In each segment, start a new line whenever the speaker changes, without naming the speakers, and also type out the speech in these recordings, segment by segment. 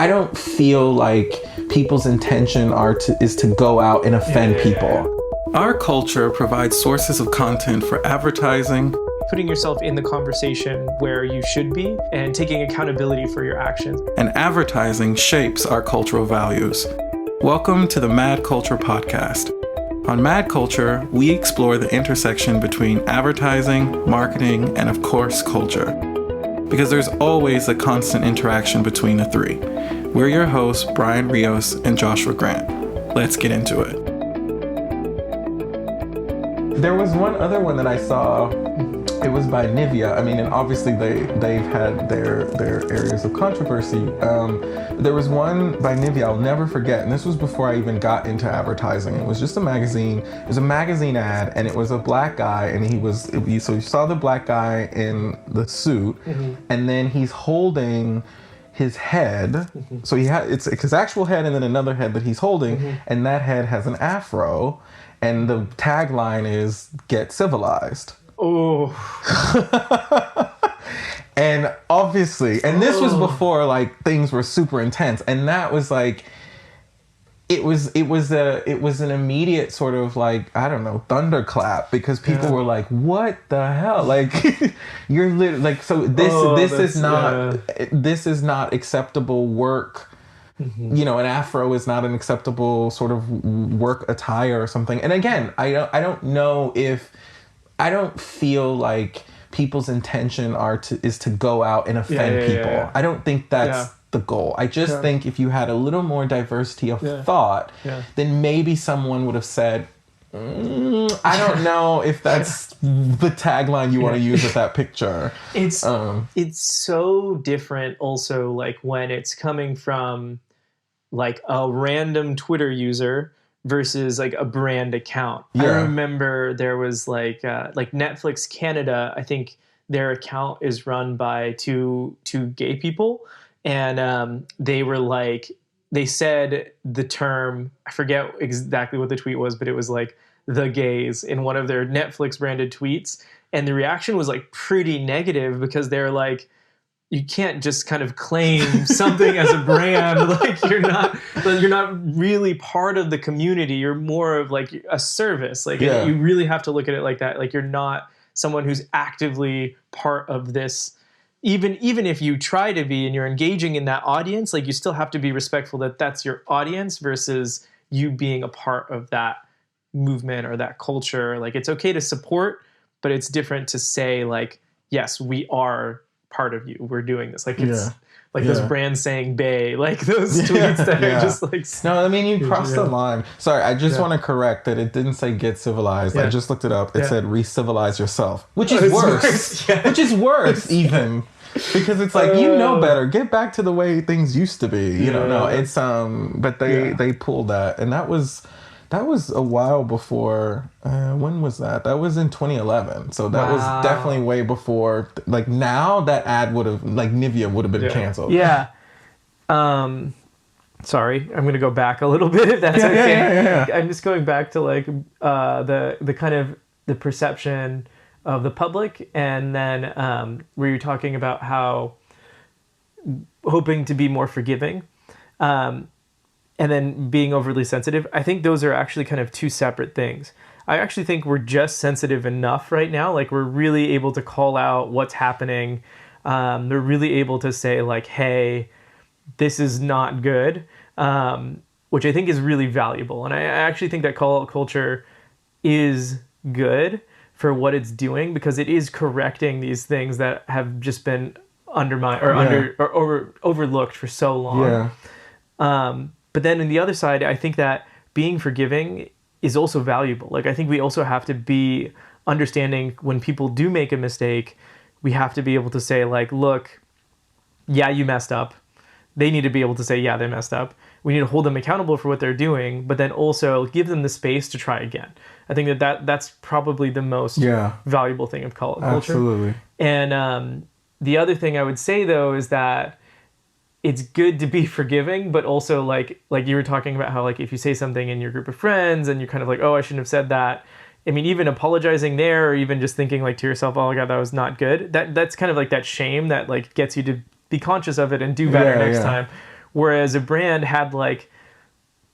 I don't feel like people's intention is to go out and offend people. Our culture provides sources of content for advertising,
putting yourself in the conversation where you should be and taking accountability for your actions.
And advertising shapes our cultural values. Welcome to the Mad Culture Podcast. On Mad Culture, we explore the intersection between advertising, marketing, and of course, culture. Because there's always a constant interaction between the three. We're your hosts, Brian Rios and Joshua Grant. Let's get into it. There was one other one that I saw. It was by Nivea. I mean, and obviously they've had their areas of controversy. There was one by Nivea I'll never forget, and this was before I even got into advertising. It was just a magazine. It was a magazine ad, and it was a black guy, and so you saw the black guy in the suit, and then he's holding his head. So it's his actual head, and then another head that he's holding, and that head has an afro, and the tagline is "Get Civilized."
Oh.
And obviously, and this was before like things were super intense, and that was like it was an immediate sort of like, I don't know, thunderclap, because people were like, what the hell? Like you're literally like, so this is not acceptable work. You know, an afro is not an acceptable sort of work attire or something. And again, I don't feel like people's intention is to go out and offend people. Yeah. I don't think that's the goal. I just think if you had a little more diversity of thought, then maybe someone would have said, I don't know if that's the tagline you want to use with that picture.
It's so different also, like when it's coming from like a random Twitter user versus like a brand account. I remember there was like Netflix Canada, I think their account is run by two gay people, and they said the term, I forget exactly what the tweet was, but it was like the gays in one of their Netflix branded tweets, and the reaction was like pretty negative, because they're like, you can't just kind of claim something as a brand. Like you're not really part of the community. You're more of like a service. Like you really have to look at it like that. Like you're not someone who's actively part of this. Even if you try to be and you're engaging in that audience, like you still have to be respectful that that's your audience versus you being a part of that movement or that culture. Like it's okay to support, but it's different to say like, yes, we are part of you, we're doing this, like it's like those brands saying "bae," like those tweets that are just like,
no, I mean, you crossed the line. Sorry, I just want to correct that it didn't say "get civilized." I just looked it up. It said "re-civilize yourself," which is worse. Which is worse even, because it's like, you know better, get back to the way things used to be. You know, no, it's but they pulled that, and that was a while before. When was that? That was in 2011. So that was definitely way before. Like now, that ad would have, like Nivea would have been canceled.
Yeah. Sorry, I'm going to go back a little bit if that's okay. Yeah. I'm just going back to like the kind of the perception of the public, and then where you're talking about how hoping to be more forgiving. And then being overly sensitive. I think those are actually kind of two separate things. I actually think we're just sensitive enough right now. Like we're really able to call out what's happening. They're really able to say like, hey, this is not good, which I think is really valuable. And I actually think that call out culture is good for what it's doing, because it is correcting these things that have just been undermined or overlooked for so long. But then on the other side, I think that being forgiving is also valuable. Like I think we also have to be understanding when people do make a mistake. We have to be able to say like, look, yeah, you messed up. They need to be able to say, yeah, they messed up. We need to hold them accountable for what they're doing, but then also give them the space to try again. I think that's probably the most valuable thing of culture.
Absolutely.
And the other thing I would say though is that it's good to be forgiving, but also like you were talking about how like if you say something in your group of friends and you're kind of like, oh, I shouldn't have said that. I mean, even apologizing there, or even just thinking like to yourself, oh God, that was not good. That's kind of like that shame that like gets you to be conscious of it and do better next time. whereas a brand had like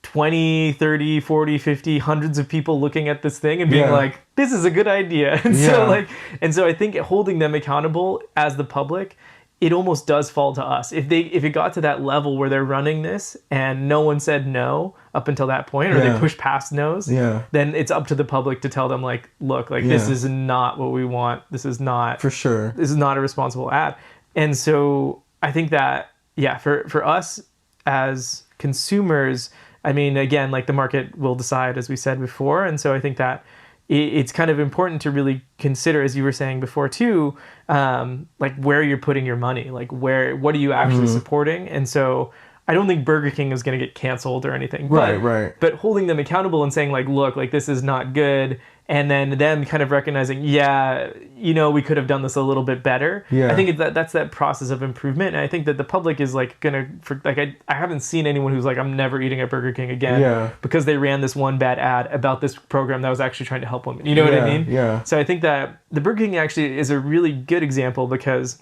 20, 30, 40, 50, hundreds of people looking at this thing and being like, this is a good idea. And so I think holding them accountable as the public, it almost does fall to us. If it got to that level where they're running this and no one said no up until that point, or they push past no's, then it's up to the public to tell them like, look, like this is not what we want. This is not
for sure.
This is not a responsible ad. And so I think that, for us as consumers, I mean, again, like the market will decide, as we said before. And so I think that it's kind of important to really consider, as you were saying before too, like where you're putting your money, like what are you actually supporting? And so I don't think Burger King is going to get canceled or anything.
Right.
But holding them accountable and saying like, look, like this is not good. And then them kind of recognizing, we could have done this a little bit better. Yeah. I think that's that process of improvement. And I think that the public is like I haven't seen anyone who's like, I'm never eating at Burger King again because they ran this one bad ad about this program that was actually trying to help women. You know what I mean?
Yeah.
So I think that the Burger King actually is a really good example because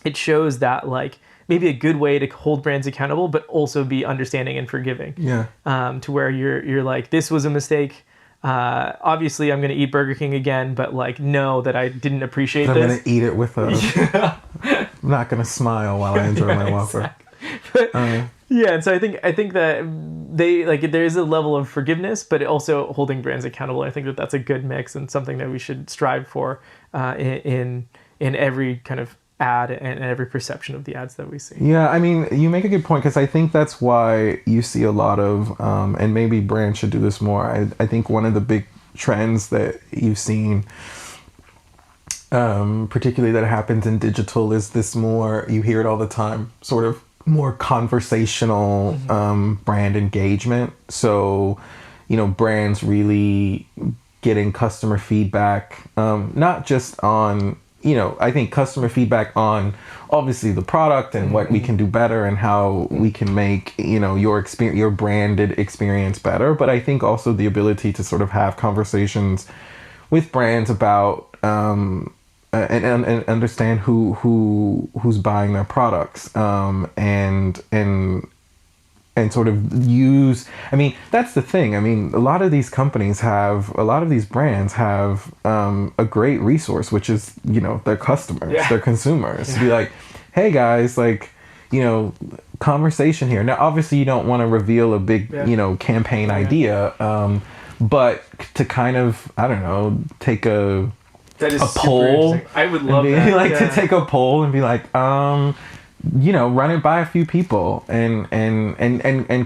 it shows that like maybe a good way to hold brands accountable, but also be understanding and forgiving. Yeah. To where you're like, this was a mistake. Obviously I'm going to eat Burger King again, but like, know that I didn't appreciate this.
I'm going to eat it with I'm not going to smile while I enjoy my Whopper.
And so I think that they like, there is a level of forgiveness, but also holding brands accountable. I think that that's a good mix and something that we should strive for, in every kind of ad and every perception of the ads that we see.
Yeah, I mean, you make a good point because I think that's why you see a lot of, and maybe brands should do this more. I think one of the big trends that you've seen, particularly that happens in digital, is this more, you hear it all the time, sort of more conversational brand engagement. So, brands really getting customer feedback, not just on, I think customer feedback on obviously the product and what we can do better and how we can make, your branded experience better. But I think also the ability to sort of have conversations with brands about, and understand who's buying their products, and sort of use, I mean, that's the thing. I mean, a lot of these brands have a great resource, which is, their customers, their consumers. To be like, hey guys, like, conversation here. Now, obviously you don't want to reveal a big, campaign idea, but to kind of, I don't know, take a poll.
I would love that.
To take a poll and be like, run it by a few people and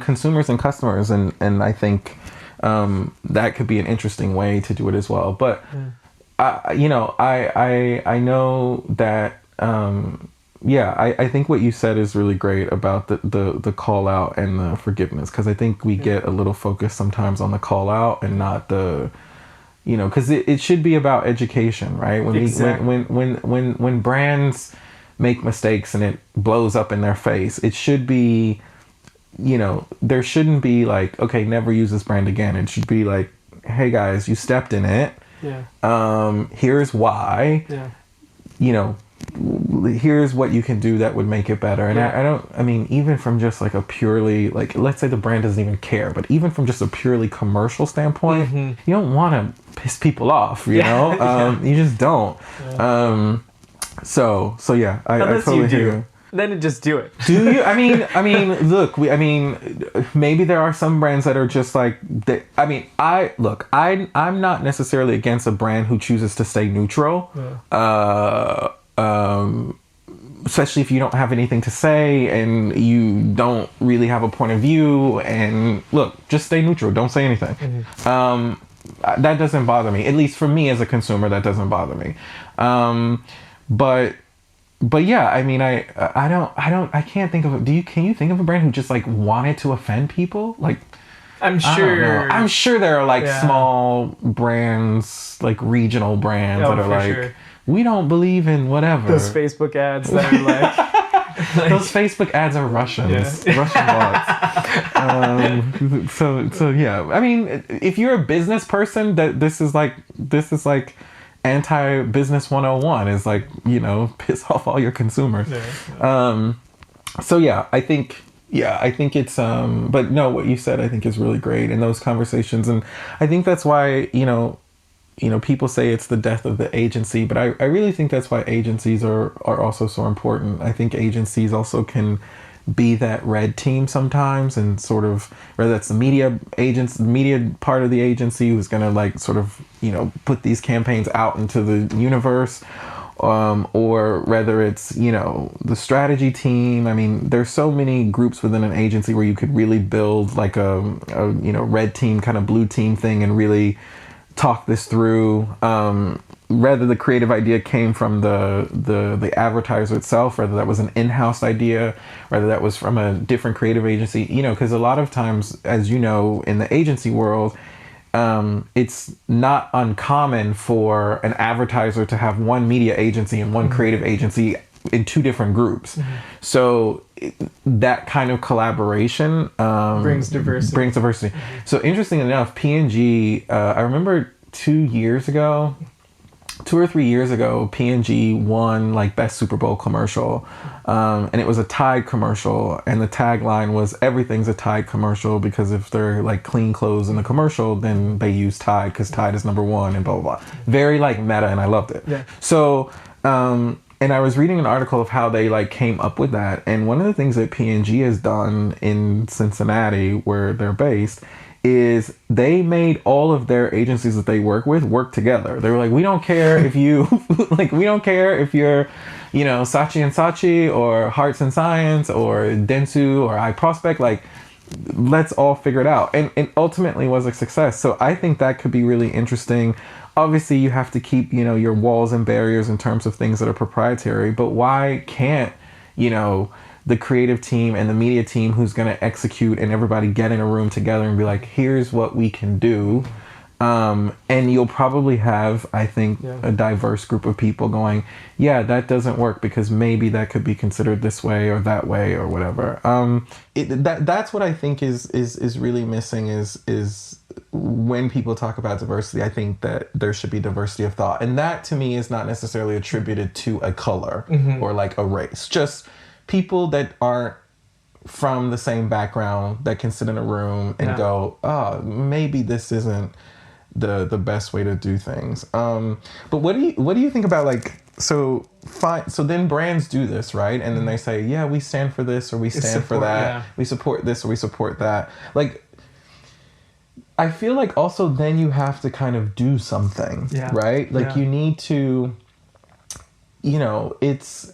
consumers and customers. And I think, that could be an interesting way to do it as well. But, I know that, I think what you said is really great about the call out and the forgiveness. Cause I think we get a little focused sometimes on the call out and not the, cause it should be about education, right? When brands make mistakes and it blows up in their face, it should be, there shouldn't be like, okay, never use this brand again. It should be like, hey guys, you stepped in it. Yeah. Here's why. Yeah. Here's what you can do that would make it better. And I mean, even from just like a purely, like, let's say the brand doesn't even care, but even from just a purely commercial standpoint, you don't want to piss people off, you know? You just don't. Yeah. So yeah, I totally hear you.
Then just do it.
Do you? I mean, look, maybe there are some brands that are just like, I'm not necessarily against a brand who chooses to stay neutral. Yeah. Especially if you don't have anything to say and you don't really have a point of view, and look, just stay neutral. Don't say anything. That doesn't bother me. At least for me as a consumer, that doesn't bother me. But yeah, I mean, I can't think of can you think of a brand who just like wanted to offend people? Like, I'm sure there are like small brands, like regional brands that are like, sure, we don't believe in whatever.
Those Facebook ads that are like,
those Facebook ads are Russians, Russian bots. So yeah, I mean, if you're a business person, this is like anti-business 101 is like, piss off all your consumers. So yeah, I think Yeah, I think it's but no, what you said I think is really great in those conversations, and I think that's why, people say it's the death of the agency, but I really think that's why agencies are also so important. I think agencies also can be that red team sometimes, and sort of, whether that's the media agents, the media part of the agency who's gonna like sort of, put these campaigns out into the universe, or whether it's, the strategy team. I mean, there's so many groups within an agency where you could really build like a red team kind of blue team thing and really talk this through. Whether the creative idea came from the advertiser itself, whether that was an in-house idea, whether that was from a different creative agency, because a lot of times, as you know, in the agency world, it's not uncommon for an advertiser to have one media agency and one creative agency in two different groups. So that kind of collaboration
brings diversity.
So interesting enough, P&G, I remember 2 or 3 years ago, P&G won like best Super Bowl commercial, and it was a Tide commercial, and the tagline was "Everything's a Tide commercial," because if they're like clean clothes in the commercial, then they use Tide because Tide is number one, and blah blah blah. Very like meta, and I loved it.
Yeah.
So, and I was reading an article of how they like came up with that, and one of the things that P&G has done in Cincinnati, where they're based, is they made all of their agencies that they work together. They were like, we don't care if you we don't care if you're, Saatchi and Saatchi or Hearts and Science or Dentsu or iProspect, like let's all figure it out. And it ultimately was a success. So I think that could be really interesting. Obviously you have to keep, your walls and barriers in terms of things that are proprietary, but why can't, the creative team and the media team who's going to execute and everybody get in a room together and be like, here's what we can do. And you'll probably have, I think, a diverse group of people going, yeah, that doesn't work because maybe that could be considered this way or that way or whatever. That's what I think is really missing is when people talk about diversity. I think that there should be diversity of thought. And that to me is not necessarily attributed to a color or like a race. Just people that aren't from the same background that can sit in a room and go, oh, maybe this isn't the best way to do things. But what do you think about like, so then brands do this, right? And then they say, yeah, we stand for this or we stand for that. We support this or we support that. Like, I feel like also then you have to kind of do something, right? Like you need to, it's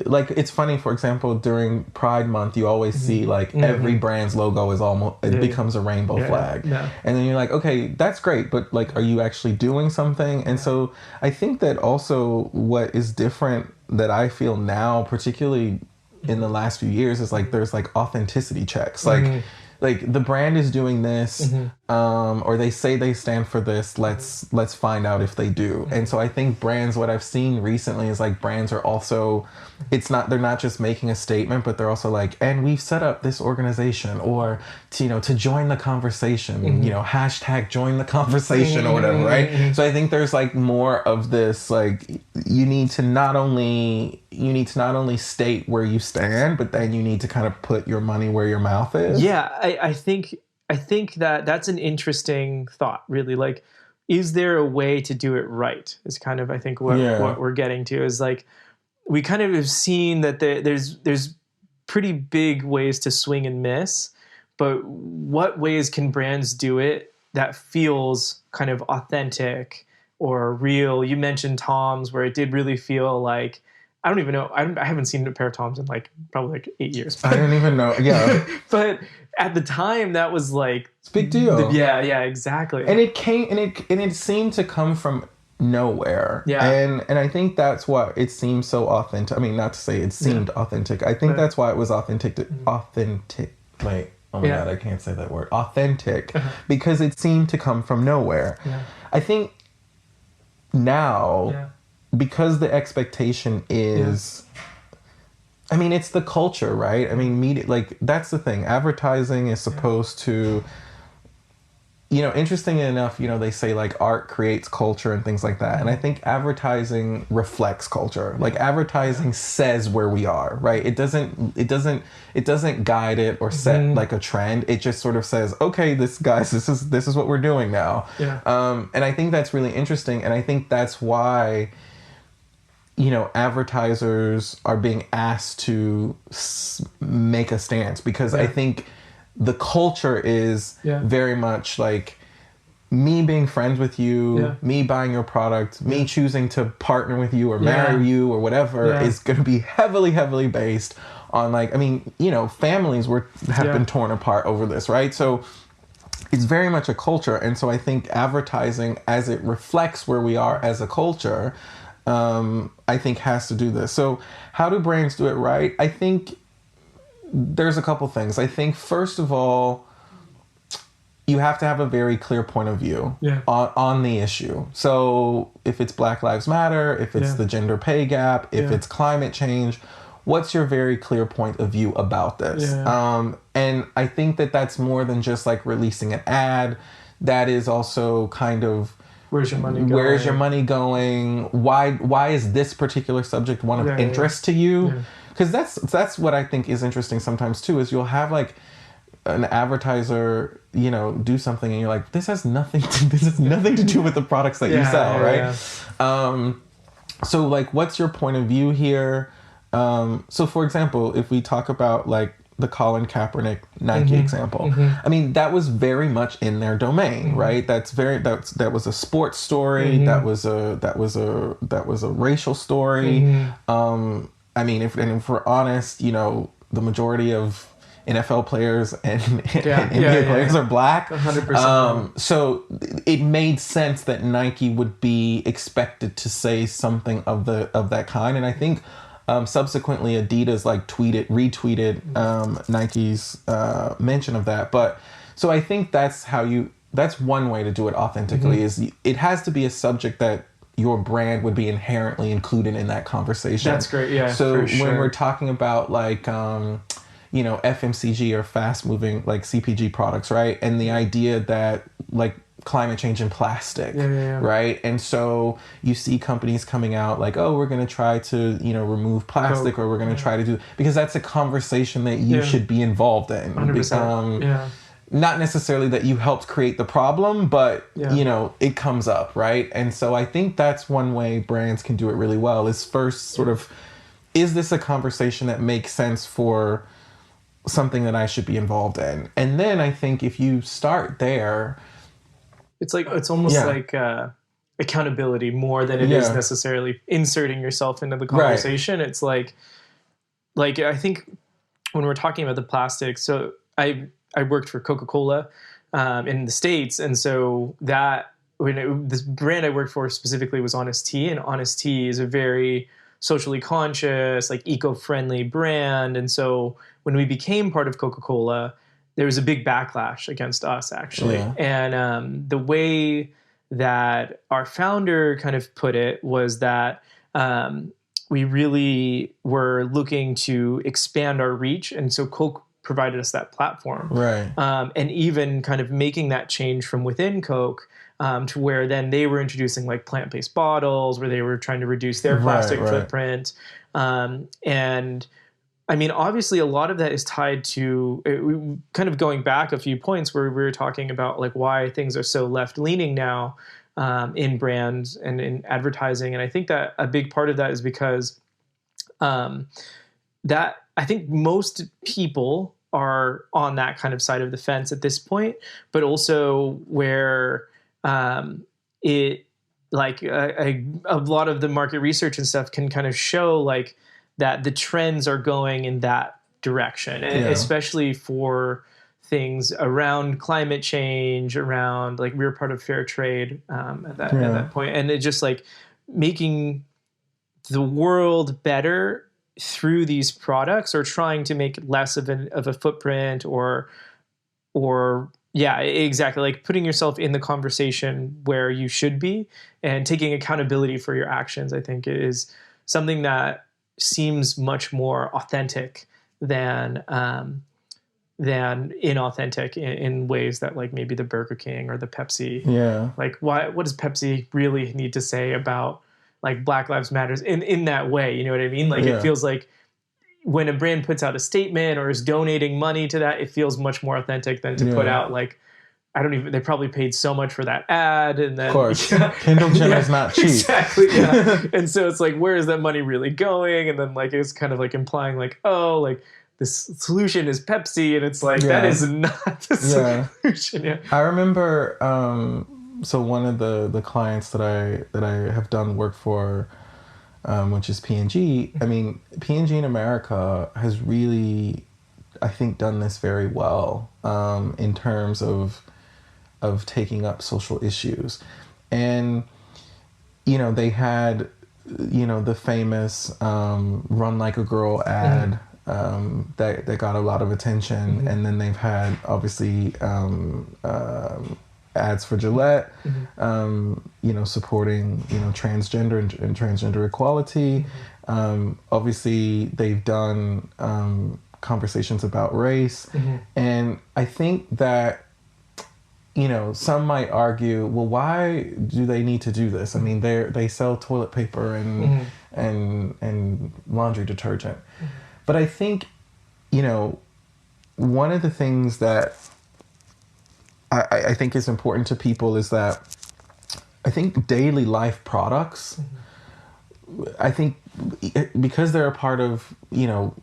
like, it's funny, for example, during Pride Month, you always see like every brand's logo is becomes a rainbow flag. Yeah. And then you're like, okay, that's great, but like, are you actually doing something? And so I think that also what is different that I feel now, particularly in the last few years, is like, there's like authenticity checks. Like the brand is doing this, or they say they stand for this. Let's find out if they do. And so I think brands, what I've seen recently is like brands are also, they're not just making a statement, but they're also like, and we've set up this organization, or to join the conversation, hashtag join the conversation or whatever, right? So I think there's like more of this, like you need to not only state where you stand, but then you need to kind of put your money where your mouth is.
Yeah, I think that that's an interesting thought, really. Like, is there a way to do it right? Is kind of, I think, what we're getting to is like, we kind of have seen that there's pretty big ways to swing and miss, but what ways can brands do it that feels kind of authentic or real? You mentioned Tom's, where it did really feel like, I don't even know. I haven't seen a pair of Toms in like probably like 8 years.
I don't even know. Yeah.
But at the time, that was like,
it's a big deal.
Yeah, exactly.
And it came and it seemed to come from nowhere.
Yeah.
And I think that's why it seemed so authentic. I mean, not to say it seemed authentic. I think that's why it was authentic. Wait. Oh my God, I can't say that word. Authentic, because it seemed to come from nowhere. Yeah. I think now. Yeah. Because the expectation is, I mean, it's the culture, right? I mean, media, like, that's the thing. Advertising is supposed to interestingly enough, they say like art creates culture and things like that. And I think advertising reflects culture. Like advertising says where we are, right? It doesn't guide it or set like a trend. It just sort of says, okay, this is what we're doing now.
Yeah.
And I think that's really interesting. And I think that's why, advertisers are being asked to make a stance, because I think the culture is very much like me being friends with you, me buying your product, me choosing to partner with you or marry you or whatever is going to be heavily, heavily based on like, families have been torn apart over this, right? So it's very much a culture. And so I think advertising, as it reflects where we are as a culture, I think has to do this. So how do brands do it right? I think there's a couple things. I think, first of all, you have to have a very clear point of view on the issue. So if it's Black Lives Matter, if it's the gender pay gap, if it's climate change, what's your very clear point of view about this? And I think that's more than just like releasing an ad. That is also kind of,
where's your money going?
Where's your money going? Why is this particular subject one of interest to you? Because that's what I think is interesting sometimes too, is you'll have like an advertiser, do something and you're like, this has nothing to do with the products that you sell, right? So like, what's your point of view here? So for example, if we talk about like the Colin Kaepernick Nike example, I mean, that was very much in their domain, right? That was a sports story. That was a racial story. I mean, if we're honest, the majority of NFL players and NBA players are Black.
100%.
So it made sense that Nike would be expected to say something of that kind. And I think subsequently Adidas like retweeted Nike's mention of that. But so I think that's one way to do it authentically, is it has to be a subject that your brand would be inherently included in that conversation.
That's great. Yeah.
So when we're talking about like, FMCG or fast moving like CPG products, right? And the idea that like climate change and plastic, right? And so you see companies coming out like, oh, we're going to try to, remove plastic, or we're going to try to do, because that's a conversation that you should be involved in.
100%.
Not necessarily that you helped create the problem, but it comes up, right? And so I think that's one way brands can do it really well, is first sort of, is this a conversation that makes sense for something that I should be involved in? And then I think if you start there,
it's almost like accountability more than it is necessarily inserting yourself into the conversation. Right. It's like I think when we're talking about the plastic, so I worked for Coca-Cola in the States, and so this brand I worked for specifically was Honest Tea, and Honest Tea is a very socially conscious, like eco-friendly brand. And so when we became part of Coca-Cola, there was a big backlash against us, actually. Yeah. And the way that our founder kind of put it was that we really were looking to expand our reach. And so Coke provided us that platform.
Right.
And even kind of making that change from within Coke, to where then they were introducing like plant-based bottles, where they were trying to reduce their plastic footprint. And I mean, obviously a lot of that is tied to kind of going back a few points where we were talking about like why things are so left-leaning now in brands and in advertising. And I think that a big part of that is because that I think most people are on that kind of side of the fence at this point, but also where it like a lot of the market research and stuff can kind of show like that the trends are going in that direction, and especially for things around climate change, around like we were part of fair trade at that point, and it just like making the world better through these products, or trying to make less of a footprint, or yeah, exactly. Like putting yourself in the conversation where you should be and taking accountability for your actions, I think is something that seems much more authentic than than inauthentic in ways that like maybe the Burger King or the Pepsi.
Yeah.
Like what does Pepsi really need to say about like Black Lives Matters in that way? You know what I mean? Like it feels like when a brand puts out a statement or is donating money to that, it feels much more authentic than to put out like, they probably paid so much for that ad. And then,
of course, Kendall Jenner's not cheap.
Exactly. Yeah. And so it's like, where is that money really going? And then like, it's kind of like implying like, oh, like this solution is Pepsi. And it's like, that is not the solution. Yeah.
I remember, so one of the clients that I have done work for, which is P&G. I mean, P&G in America has really, I think, done this very well in terms of taking up social issues. And, you know, they had, you know, the famous Run Like a Girl ad that got a lot of attention. And then they've had, obviously, ads for Gillette, you know, supporting, you know, transgender and transgender equality. Obviously, they've done conversations about race. And I think that, you know, some might argue, well, why do they need to do this? I mean, they sell toilet paper and laundry detergent. But I think, you know, one of the things that I think is important to people is that I think daily life products, I think because they're a part of, you know,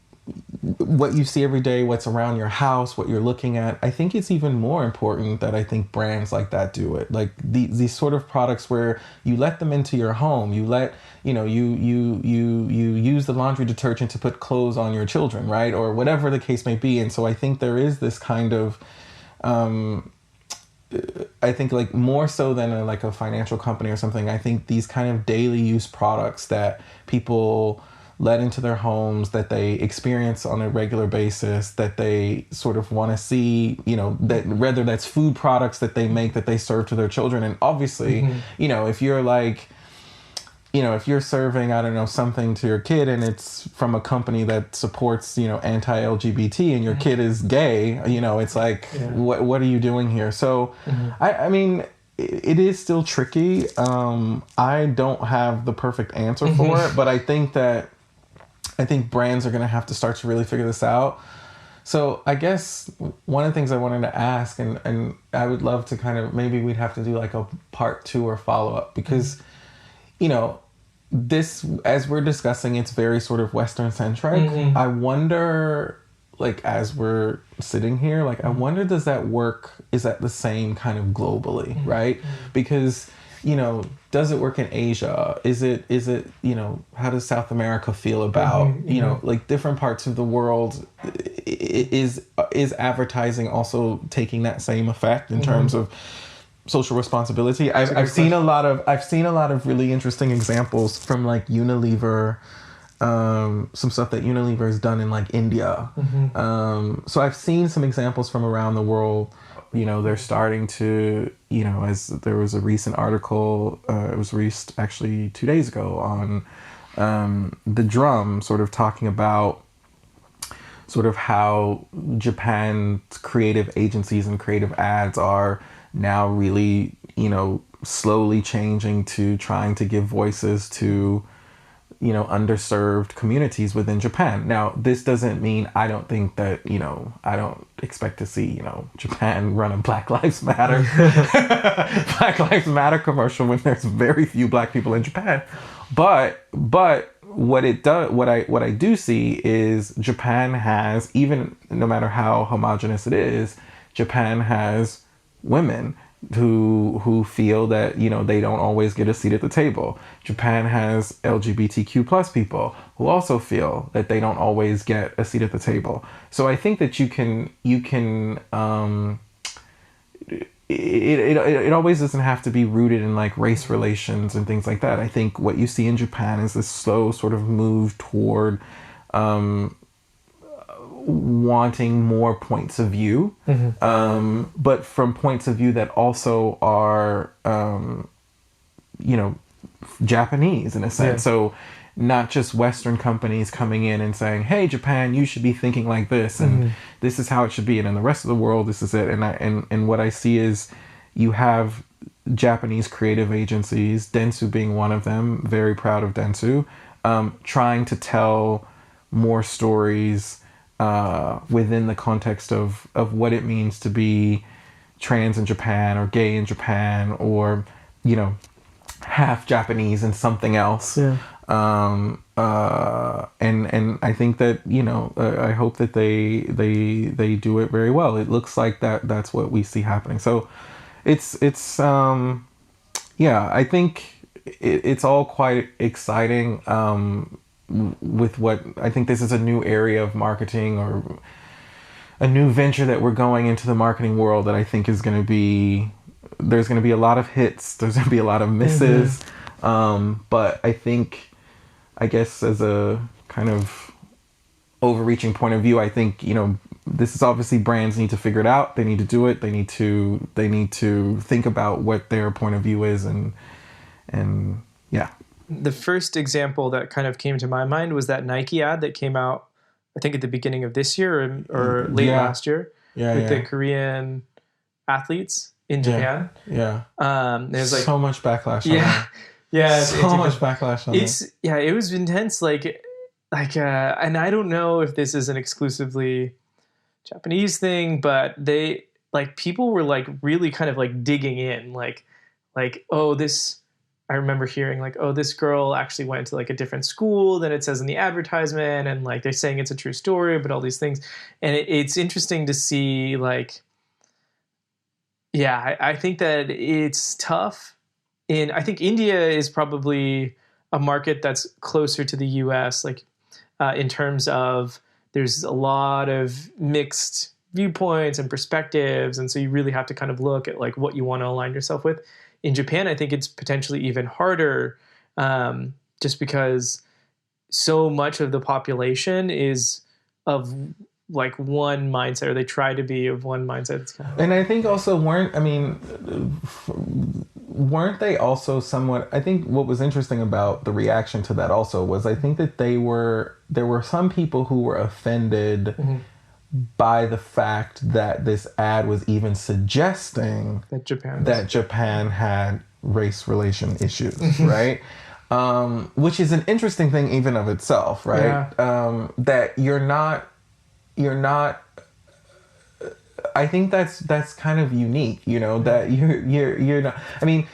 what you see every day, what's around your house, what you're looking at, I think it's even more important that I think brands like that do it. Like these sort of products where you let them into your home, you let, you know, you use the laundry detergent to put clothes on your children, right? Or whatever the case may be. And so I think there is this kind of, I think like more so than like a financial company or something, I think these kind of daily use products that people let into their homes, that they experience on a regular basis, that they sort of want to see, you know, that whether that's food products that they make that they serve to their children. And obviously, you know, if you're like, you know, if you're serving, I don't know, something to your kid and it's from a company that supports, you know, anti-LGBT and your kid is gay, you know, it's like, what are you doing here? So, I mean, it is still tricky. I don't have the perfect answer for it, but I think brands are going to have to start to really figure this out. So I guess one of the things I wanted to ask, and I would love to kind of, maybe we'd have to do like a part 2 or follow-up, because, you know, this, as we're discussing, it's very sort of Western centric. I wonder, like, as we're sitting here, like, I wonder, does that work? Is that the same kind of globally, right? Because, you know, does it work in Asia? Is it, you know, how does South America feel about, you know, like different parts of the world? Is advertising also taking that same effect in terms of social responsibility? I've seen a lot of really interesting examples from like Unilever, some stuff that Unilever has done in like India. So I've seen some examples from around the world. You know, they're starting to, you know, as there was a recent article, it was released actually 2 days ago on The Drum, sort of talking about sort of how Japan's creative agencies and creative ads are now really, you know, slowly changing to trying to give voices to, you know, underserved communities within Japan. Now, this doesn't mean I don't think that, you know, I don't expect to see, you know, Japan run a Black Lives Matter Black Lives Matter commercial when there's very few Black people in Japan. But what I do see is Japan has, even no matter how homogenous it is, Japan has women who feel that, you know, they don't always get a seat at the table. Japan has LGBTQ plus people who also feel that they don't always get a seat at the table. So I think that you can it always doesn't have to be rooted in like race relations and things like that. I think what you see in Japan is this slow sort of move toward wanting more points of view, but from points of view that also are, you know, Japanese in a sense. So not just Western companies coming in and saying, hey, Japan, you should be thinking like this, and this is how it should be, and in the rest of the world, this is it. And what I see is you have Japanese creative agencies, Dentsu being one of them, very proud of Dentsu, trying to tell more stories within the context of what it means to be trans in Japan, or gay in Japan, or, you know, half Japanese and something else.
Yeah.
And I think that, you know, I hope that they do it very well. It looks like that's what we see happening. So it's yeah, I think it's all quite exciting. With what I think this is a new area of marketing, or a new venture that we're going into the marketing world, that I think is going to be, there's going to be a lot of hits, there's going to be a lot of misses. But I think, I guess as a kind of overreaching point of view, I think, you know, this is obviously, brands need to figure it out. They need to do it. They need to think about what their point of view is, and yeah.
The first example that kind of came to my mind was that Nike ad that came out, I think at the beginning of this year, or late last year, with the Korean athletes in Japan.
Yeah.
There's like
so much backlash on that.
Yeah.
So much backlash on that.
Yeah, it was intense. Like, and I don't know if this is an exclusively Japanese thing, but they, like, people were like really kind of like digging in, like, oh, this, I remember hearing like, oh, this girl actually went to like a different school than it says in the advertisement, and like they're saying it's a true story, but all these things. And it's interesting to see, like, yeah, I think that it's tough. I think India is probably a market that's closer to the US, like in terms of there's a lot of mixed viewpoints and perspectives, and so you really have to kind of look at like what you want to align yourself with. In Japan, I think it's potentially even harder, just because so much of the population is of like one mindset, or they try to be of one mindset. It's kind of,
and I think also weren't they also somewhat, I think what was interesting about the reaction to that also was, I think that there were some people who were offended by the fact that this ad was even suggesting that Japan had race relation issues, right? Which is an interesting thing even of itself, right? Yeah. That you're not. I think that's kind of unique, you know, that you're not. I mean,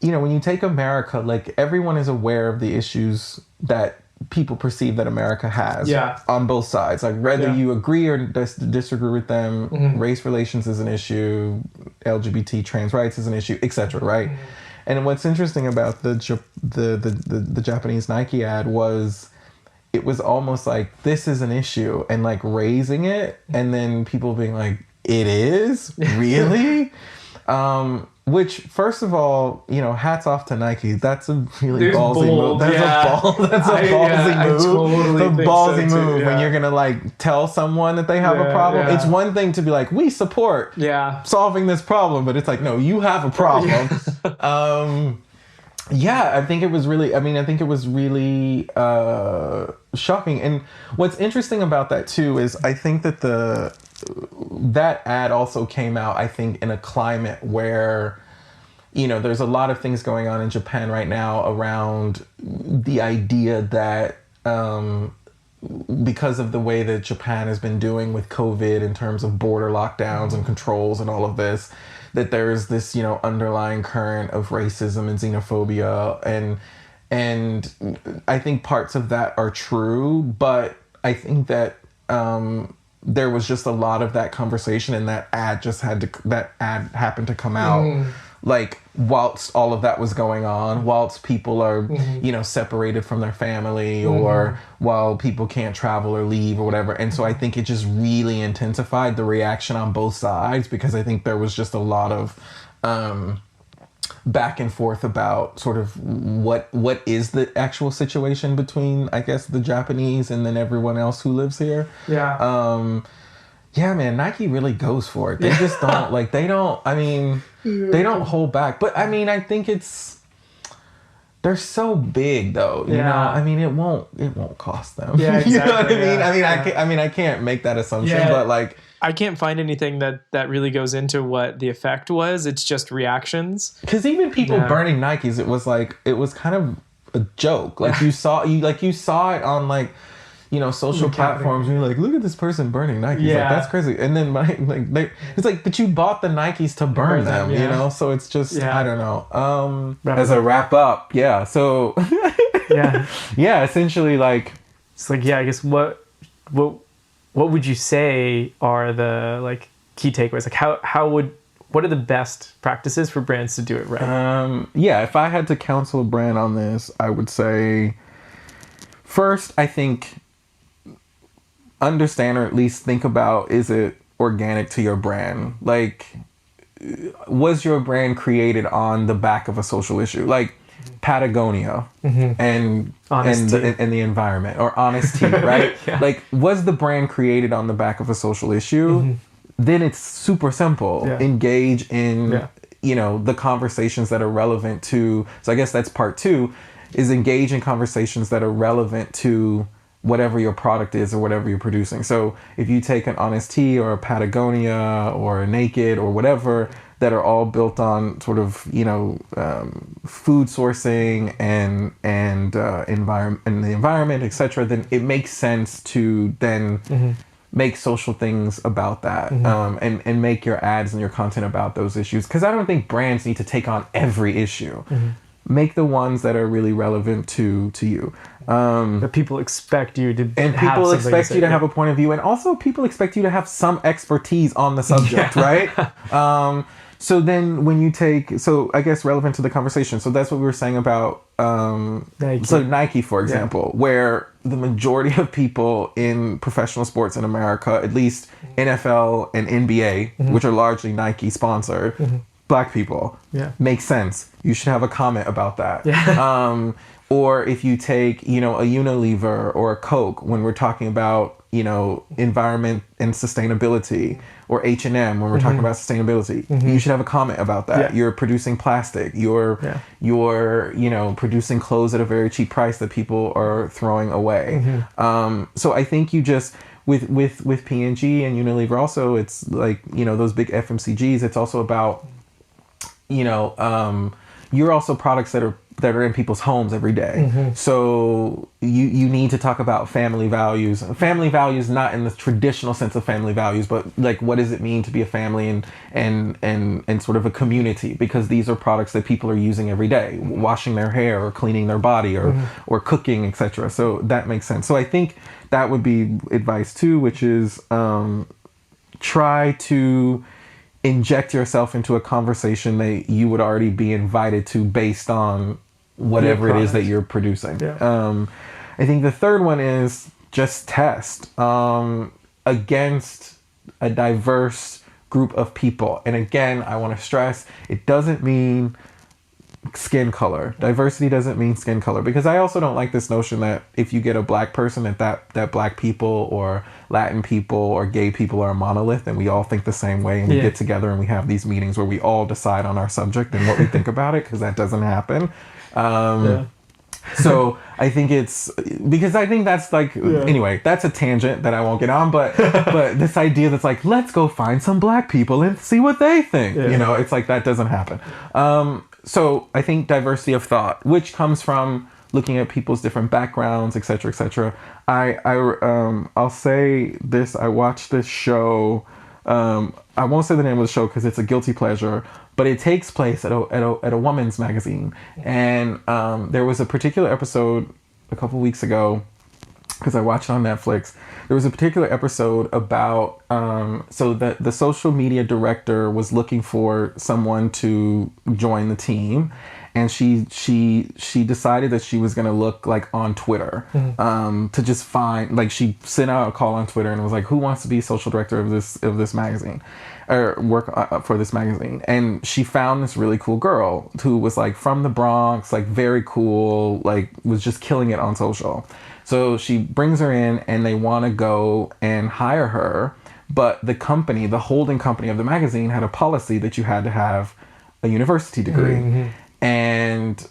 you know, when you take America, like, everyone is aware of the issues that people perceive that America has on both sides. Like, whether you agree or disagree with them, race relations is an issue, LGBT trans rights is an issue, etc. Right? And what's interesting about the Japanese Nike ad was, it was almost like, this is an issue, and like raising it, and then people being like, it is? Really? Which, first of all, you know, hats off to Nike. That's a really ballsy move. That's a ballsy move. Totally the ballsy move when you're gonna like tell someone that they have a problem. It's one thing to be like, we support solving this problem, but it's like, no, you have a problem. I think it was really shocking. And what's interesting about that too is, I think that that ad also came out, I think, in a climate where, you know, there's a lot of things going on in Japan right now around the idea that because of the way that Japan has been doing with COVID in terms of border lockdowns and controls and all of this, that there's this, you know, underlying current of racism and xenophobia, and I think parts of that are true, but I think that there was just a lot of that conversation, and that ad happened to come out like whilst all of that was going on, whilst people are you know, separated from their family, or while people can't travel or leave or whatever. And so I think it just really intensified the reaction on both sides, because I think there was just a lot of back and forth about sort of what is the actual situation between, I guess, the Japanese and then everyone else who lives here. Yeah, man, Nike really goes for it. They just don't, like, they don't hold back. But I mean, I think it's, they're so big though, you know. I mean, it won't cost them.
Yeah, exactly.
You know what I mean? I mean, I can't make that assumption, but like,
I can't find anything that really goes into what the effect was. It's just reactions.
Because even people burning Nikes, it was kind of a joke. Like you saw it on like, you know, social platforms, and you're like, look at this person burning Nikes. Like, that's crazy. And then it's like, but you bought the Nikes to burn them, you know? So it's just, I don't know. As a wrap up, so essentially, like,
it's like, I guess what would you say are the like key takeaways? Like what are the best practices for brands to do it right?
If I had to counsel a brand on this, I would say, first, I think, understand, or at least think about, is it organic to your brand? Like, was your brand created on the back of a social issue, like Patagonia and the environment, or Honest Tea, right? Like, was the brand created on the back of a social issue? Then it's super simple. Engage in you know, the conversations that are relevant to. So I guess that's part 2, is engage in conversations that are relevant to whatever your product is or whatever you're producing. So if you take an Honest Tea or a Patagonia or a Naked or whatever, that are all built on sort of, you know, food sourcing and environment and the environment, etc., then it makes sense to then make social things about that, and make your ads and your content about those issues. Because I don't think brands need to take on every issue. Make the ones that are really relevant to you.
That people expect you to,
and people expect you to have a point of view, and also people expect you to have some expertise on the subject, right? So then when you take, so I guess relevant to the conversation, so that's what we were saying about Nike. So Nike, for example, where the majority of people in professional sports in America, at least NFL and NBA, which are largely Nike sponsored, Black people, makes sense. You should have a comment about that. Or if you take, you know, a Unilever or a Coke, when we're talking about, you know, environment and sustainability, or H&M when we're talking about sustainability, you should have a comment about that. You're producing plastic. You're you know, producing clothes at a very cheap price that people are throwing away. So I think you just, with P&G and Unilever also, it's like, you know, those big FMCGs, it's also about, you know, you're also products that are in people's homes every day. So you need to talk about family values. Family values, not in the traditional sense of family values, but like, what does it mean to be a family and sort of a community? Because these are products that people are using every day, washing their hair or cleaning their body or cooking, etc. So that makes sense. So I think that would be advice 2, which is try to inject yourself into a conversation that you would already be invited to based on whatever it is that you're producing. I think the third one is just test against a diverse group of people. And again, I want to stress, it doesn't mean skin color. Diversity doesn't mean skin color, because I also don't like this notion that if you get a Black person, that Black people or Latin people or gay people are a monolith and we all think the same way, and we get together and we have these meetings where we all decide on our subject and what we think about it, because that doesn't happen. So I think it's, because I think that's like, anyway, that's a tangent that I won't get on, but this idea that's like, let's go find some Black people and see what they think, you know, it's like, that doesn't happen. So I think diversity of thought, which comes from looking at people's different backgrounds, et cetera, et cetera. I'll say this, I watched this show, I won't say the name of the show because it's a guilty pleasure, but it takes place at a woman's magazine. And there was a particular episode a couple weeks ago, because I watched it on Netflix. There was a particular episode about, so the social media director was looking for someone to join the team. And she decided that she was going to look like on Twitter, to just find, like, she sent out a call on Twitter and was like, who wants to be social director of this magazine, or work for this magazine? And she found this really cool girl who was like from the Bronx, like very cool, like was just killing it on social. So she brings her in and they want to go and hire her. But the company, the holding company of the magazine, had a policy that you had to have a university degree. And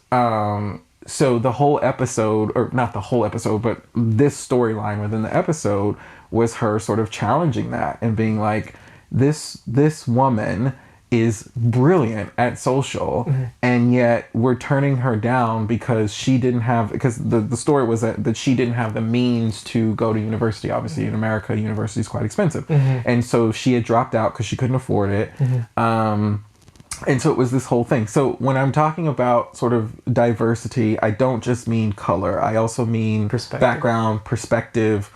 so the whole episode, or not the whole episode, but this storyline within the episode was her sort of challenging that and being like, this woman is brilliant at social, and yet we're turning her down because the story was that she didn't have the means to go to university. Obviously in America, university is quite expensive. And so she had dropped out because she couldn't afford it. And so it was this whole thing. So when I'm talking about sort of diversity, I don't just mean color. I also mean background, perspective,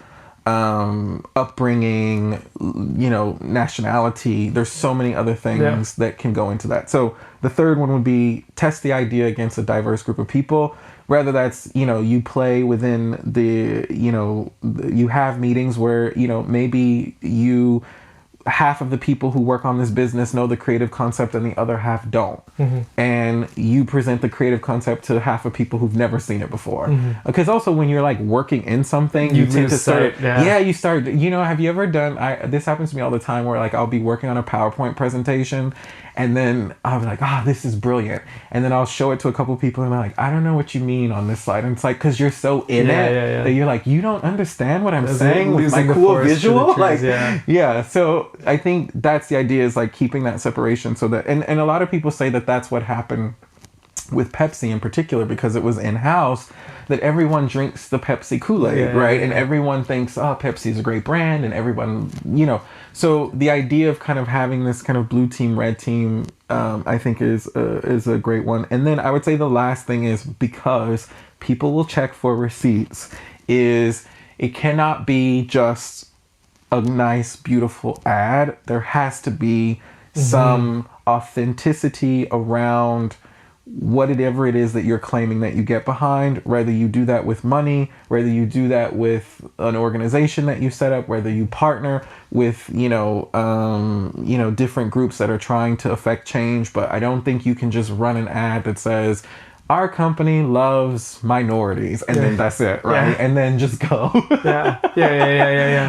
upbringing, nationality. There's so many other things that can go into that. So the third one would be test the idea against a diverse group of people. Whether that's, you play within you have meetings where, maybe half of the people who work on this business know the creative concept and the other half don't. And you present the creative concept to half of people who've never seen it before. Because also when you're like working in something, you tend to start, you start, have you ever done, this happens to me all the time where like I'll be working on a PowerPoint presentation and then I'll be like, this is brilliant. And then I'll show it to a couple people and they're like, I don't know what you mean on this slide. And it's like, because you're so in it that you're like, you don't understand what I'm saying with my cool visual. So I think that's the idea, is like keeping that separation so that, and a lot of people say that that's what happened with Pepsi in particular, because it was in-house, that everyone drinks the Pepsi Kool-Aid, right? And everyone thinks, Pepsi is a great brand, and everyone, so the idea of kind of having this kind of blue team, red team, I think is a great one. And then I would say the last thing is, because people will check for receipts, is it cannot be just a nice, beautiful ad. There has to be some authenticity around whatever it is that you're claiming that you get behind, whether you do that with money, whether you do that with an organization that you set up, whether you partner with, different groups that are trying to affect change. But I don't think you can just run an ad that says, our company loves minorities, and then that's it, right? And then just go.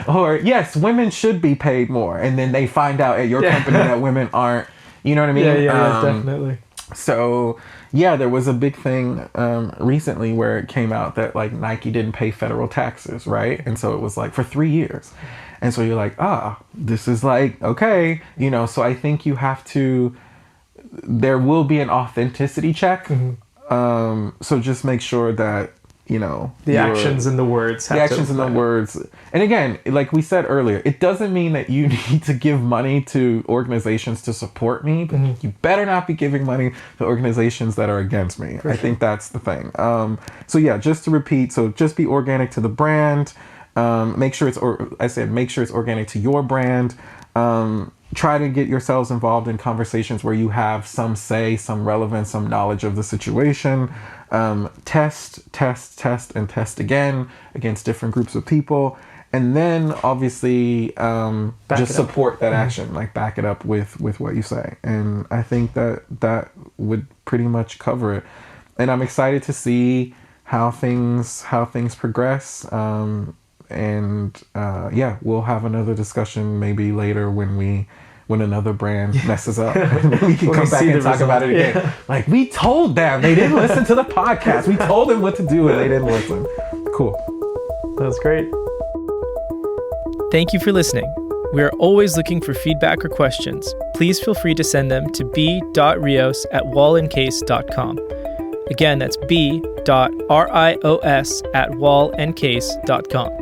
Or, yes, women should be paid more, and then they find out at your company that women aren't, you know what I mean?
Definitely.
So, there was a big thing recently where it came out that like Nike didn't pay federal taxes, right? And so it was like for 3 years. And so you're like, this is like, okay, so I think you have to, there will be an authenticity check. So just make sure that,
the actions and the words.
The actions and the words. And again, like we said earlier, it doesn't mean that you need to give money to organizations to support me, but you better not be giving money to organizations that are against me. I think that's the thing. Just to repeat, so just be organic to the brand. Make sure it's organic to your brand. Try to get yourselves involved in conversations where you have some say, some relevance, some knowledge of the situation. Test, and test again against different groups of people. And then obviously just support that action, like back it up with what you say. And I think that would pretty much cover it. And I'm excited to see how things progress. We'll have another discussion maybe later when another brand messes up. We can come back and talk about it again. Like, we told them they didn't listen to the podcast. We told them what to do and they didn't listen. Cool.
That was great.
Thank you for listening. We are always looking for feedback or questions. Please feel free to send them to b.rios@wallandcase.com. Again, that's b.rios@wallandcase.com.